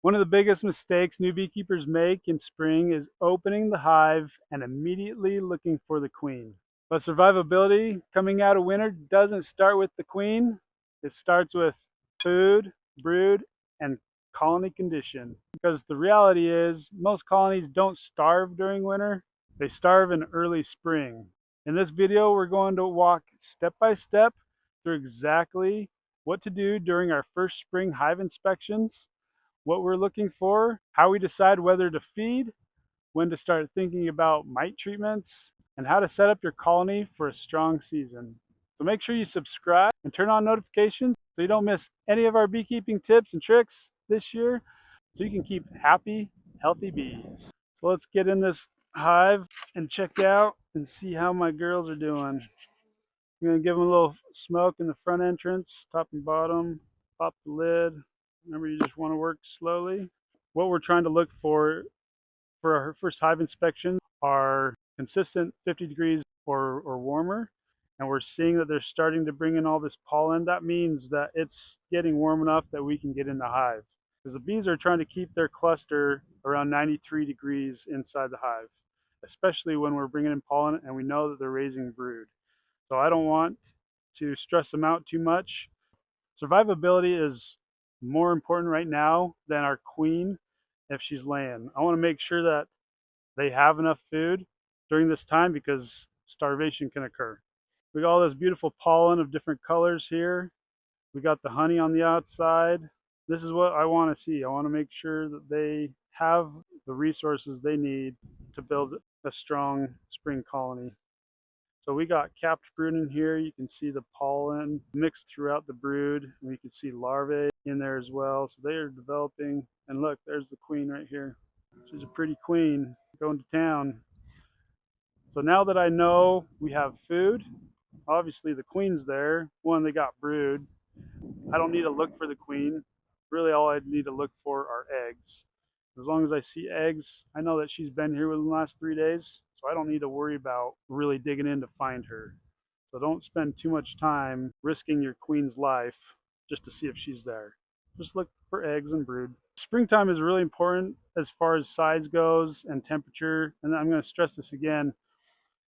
One of the biggest mistakes new beekeepers make in spring is opening the hive and immediately looking for the queen. But survivability coming out of winter doesn't start with the queen. It starts with food, brood, and colony condition. Because the reality is most colonies don't starve during winter, they starve in early spring. In this video, we're going to walk step by step through exactly what to do during our first spring hive inspections, what we're looking for, how we decide whether to feed, when to start thinking about mite treatments, and how to set up your colony for a strong season. So make sure you subscribe and turn on notifications so you don't miss any of our beekeeping tips and tricks this year so you can keep happy, healthy bees. So let's get in this hive and check out and see how my girls are doing. I'm going to give them a little smoke in the front entrance, top and bottom, pop the lid. Remember, you just want to work slowly. What we're trying to look for our first hive inspection are consistent 50 degrees or warmer. And we're seeing that they're starting to bring in all this pollen. That means that it's getting warm enough that we can get in the hive. Because the bees are trying to keep their cluster around 93 degrees inside the hive, especially when we're bringing in pollen and we know that they're raising brood. So I don't want to stress them out too much. Survivability is more important right now than our queen if she's laying. I want to make sure that they have enough food during this time because starvation can occur. We got all this beautiful pollen of different colors here. We got the honey on the outside. This is what I want to see. I want to make sure that they have the resources they need to build a strong spring colony. So we got capped brood in here. You can see the pollen mixed throughout the brood. And you can see larvae in there as well. So they are developing. And look, there's the queen right here. She's a pretty queen going to town. So now that I know we have food, obviously the queen's there. One, they got brood. I don't need to look for the queen. Really all I need to look for are eggs. As long as I see eggs, I know that she's been here within the last 3 days, so I don't need to worry about really digging in to find her. So don't spend too much time risking your queen's life just to see if she's there. Just look for eggs and brood. Springtime is really important as far as size goes and temperature, and I'm going to stress this again.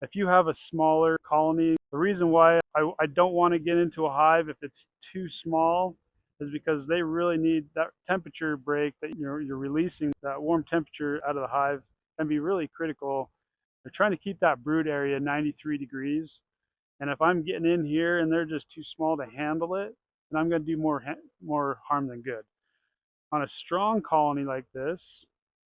If you have a smaller colony, the reason why I don't want to get into a hive if it's too small is because they really need that temperature break that you're releasing. That warm temperature out of the hive can be really critical. They're trying to keep that brood area 93 degrees. And if I'm getting in here and they're just too small to handle it, then I'm going to do more harm than good. On a strong colony like this,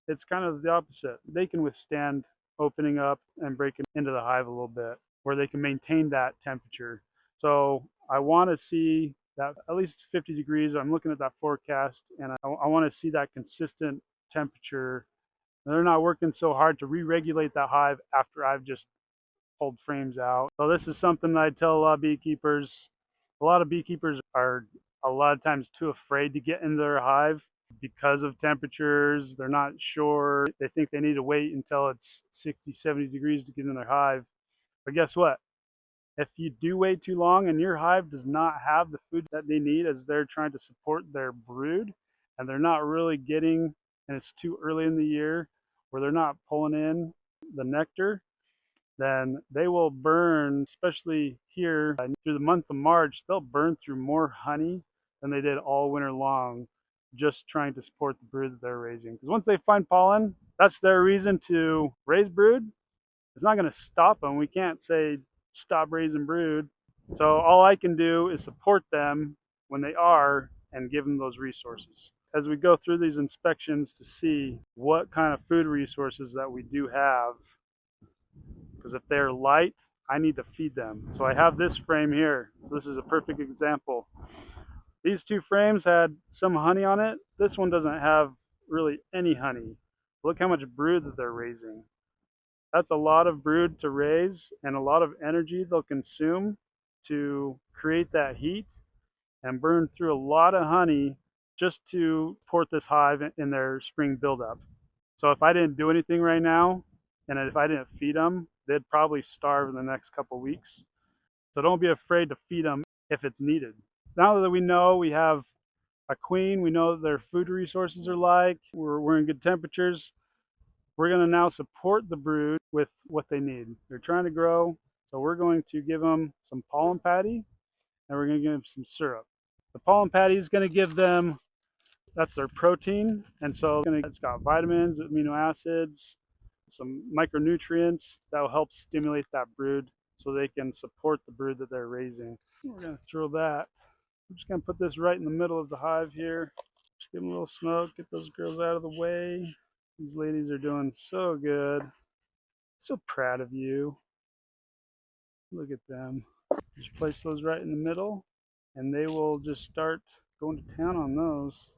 it's kind of the opposite. They can withstand opening up and breaking into the hive a little bit where they can maintain that temperature. So I want to see that at least 50 degrees. I'm looking at that forecast and I want to see that consistent temperature. And they're not working so hard to re-regulate that hive after I've just pulled frames out. So this is something I tell a lot of beekeepers. A lot of beekeepers are a lot of times too afraid to get into their hive because of temperatures. They're not sure. They think they need to wait until it's 60, 70 degrees to get in their hive. But guess what? If you do wait too long and your hive does not have the food that they need as they're trying to support their brood, and they're not really getting, and it's too early in the year where they're not pulling in the nectar, then they will burn, especially here through the month of March, they'll burn through more honey than they did all winter long, just trying to support the brood that they're raising. Because once they find pollen, that's their reason to raise brood. It's not going to stop them. We can't say stop raising brood. So all I can do is support them when they are and give them those resources. As we go through these inspections to see what kind of food resources that we do have, because if they're light, I need to feed them. So I have this frame here. So this is a perfect example. These two frames had some honey on it. This one doesn't have really any honey. Look how much brood that they're raising. That's a lot of brood to raise and a lot of energy they'll consume to create that heat and burn through a lot of honey just to support this hive in their spring buildup. So if I didn't do anything right now, and if I didn't feed them, they'd probably starve in the next couple weeks. So don't be afraid to feed them if it's needed. Now that we know we have a queen. We know their food resources are like. We're in good temperatures. We're going to now support the brood with what they need. They're trying to grow, so we're going to give them some pollen patty, and we're going to give them some syrup. The pollen patty is going to give them, that's their protein, and so it's got vitamins, amino acids, some micronutrients that will help stimulate that brood so they can support the brood that they're raising. We're going to throw that. I'm just going to put this right in the middle of the hive here. Just give them a little smoke, get those girls out of the way. These ladies are doing so good. So proud of you. Look at them. Just place those right in the middle, and they will just start going to town on those.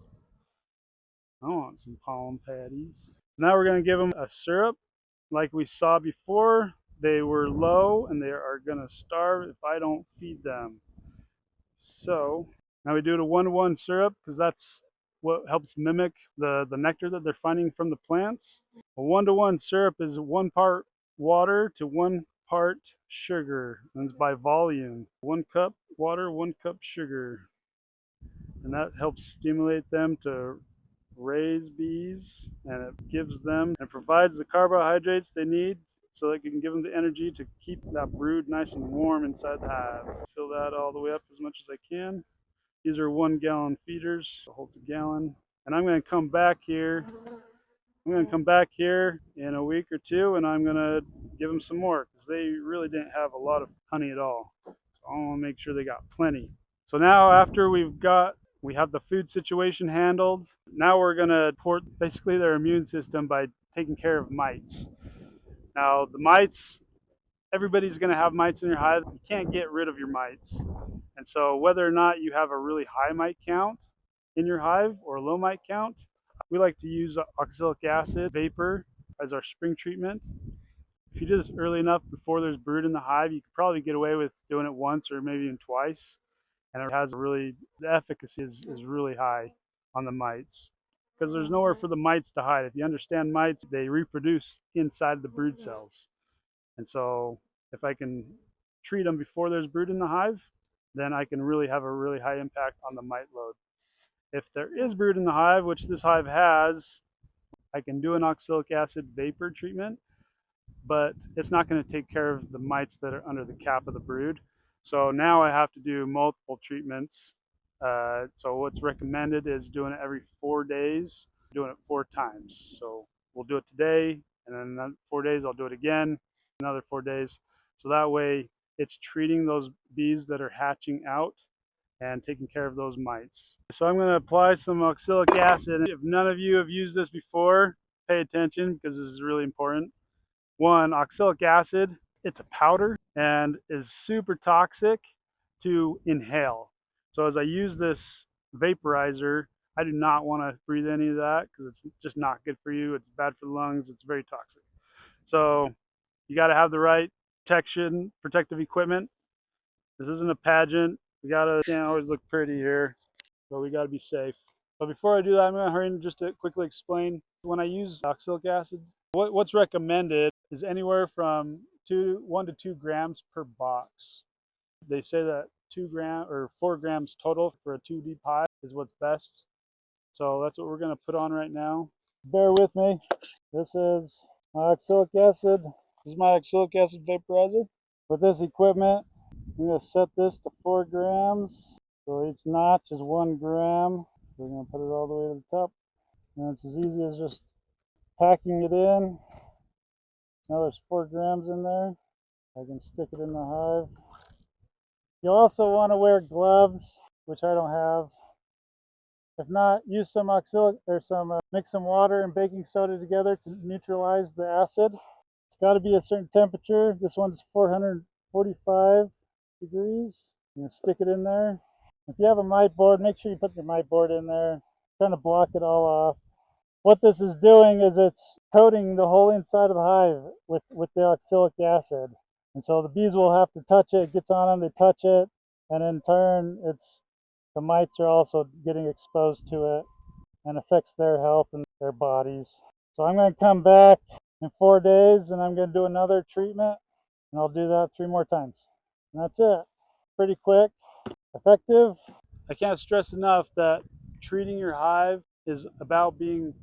I want some pollen patties. Now we're going to give them a syrup. Like we saw before, they were low, and they are going to starve if I don't feed them. So now we do it a 1-to-1 syrup because that's what helps mimic the nectar that they're finding from the plants. A 1-to-1 syrup is 1 part water to 1 part sugar, and it's by volume. 1 cup water, 1 cup sugar. And that helps stimulate them to raise bees, and it gives them and provides the carbohydrates they need so they can give them the energy to keep that brood nice and warm inside the hive. Fill that all the way up as much as I can. These are 1-gallon feeders, so it holds a gallon. And I'm going to come back here. I'm going to come back here in a week or two, and I'm going to give them some more because they really didn't have a lot of honey at all. So I want to make sure they got plenty. So now after we have the food situation handled, now we're going to support basically their immune system by taking care of mites. Now the mites, everybody's going to have mites in your hive. You can't get rid of your mites. And so whether or not you have a really high mite count in your hive or a low mite count, we like to use oxalic acid vapor as our spring treatment. If you do this early enough before there's brood in the hive, you could probably get away with doing it once or maybe even twice. And it has the efficacy is really high on the mites because there's nowhere for the mites to hide. If you understand mites, they reproduce inside the brood cells. And so if I can treat them before there's brood in the hive, then I can really have a really high impact on the mite load. If there is brood in the hive, which this hive has, I can do an oxalic acid vapor treatment, but it's not going to take care of the mites that are under the cap of the brood. So now I have to do multiple treatments. So what's recommended is doing it every 4 days, doing it 4 times. So we'll do it today, and then another 4 days I'll do it again, another 4 days. So that way it's treating those bees that are hatching out and taking care of those mites. So I'm going to apply some oxalic acid. If none of you have used this before, pay attention because this is really important. 1, oxalic acid, it's a powder and is super toxic to inhale. So as I use this vaporizer, I do not want to breathe any of that because it's just not good for you. It's bad for the lungs. It's very toxic. So you got to have the right protective equipment. This isn't a pageant. Can't always look pretty here, but we got to be safe. But before I do that, I'm going to hurry in just to quickly explain. When I use oxalic acid, what's recommended is anywhere from 1 to 2 grams per box. They say that 4 grams total for a 2 deep hive is what's best. So that's what we're going to put on right now. Bear with me. This is my oxalic acid. This is my oxalic acid vaporizer. With this equipment, I'm going to set this to 4 grams. So each notch is 1 gram. So we're going to put it all the way to the top. And it's as easy as just packing it in. Now there's 4 grams in there. I can stick it in the hive. You'll also want to wear gloves, which I don't have. If not, use some mix some water and baking soda together to neutralize the acid. It's got to be a certain temperature. This one's 445 degrees. You can stick it in there. If you have a mite board, make sure you put your mite board in there. Trying to block it all off. What this is doing is it's coating the whole inside of the hive with the oxalic acid. And so the bees will have to touch it. It gets on them, they touch it, and in turn, the mites are also getting exposed to it and affects their health and their bodies. So I'm going to come back in 4 days, and I'm going to do another treatment, and I'll do that 3 more times. And that's it. Pretty quick, effective. I can't stress enough that treating your hive is about being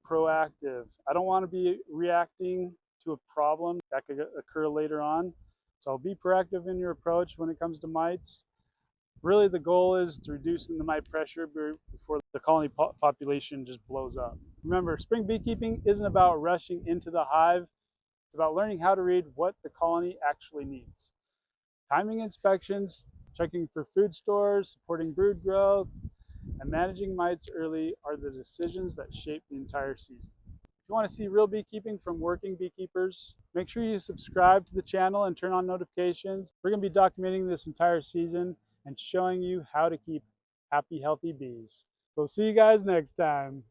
proactive. I don't want to be reacting to a problem that could occur later on. So be proactive in your approach when it comes to mites. Really, the goal is to reduce the mite pressure before the colony population just blows up. Remember, spring beekeeping isn't about rushing into the hive. It's about learning how to read what the colony actually needs. Timing inspections, checking for food stores, supporting brood growth, and managing mites early are the decisions that shape the entire season. If you want to see real beekeeping from working beekeepers, make sure you subscribe to the channel and turn on notifications. We're going to be documenting this entire season and showing you how to keep happy, healthy bees. So see you guys next time.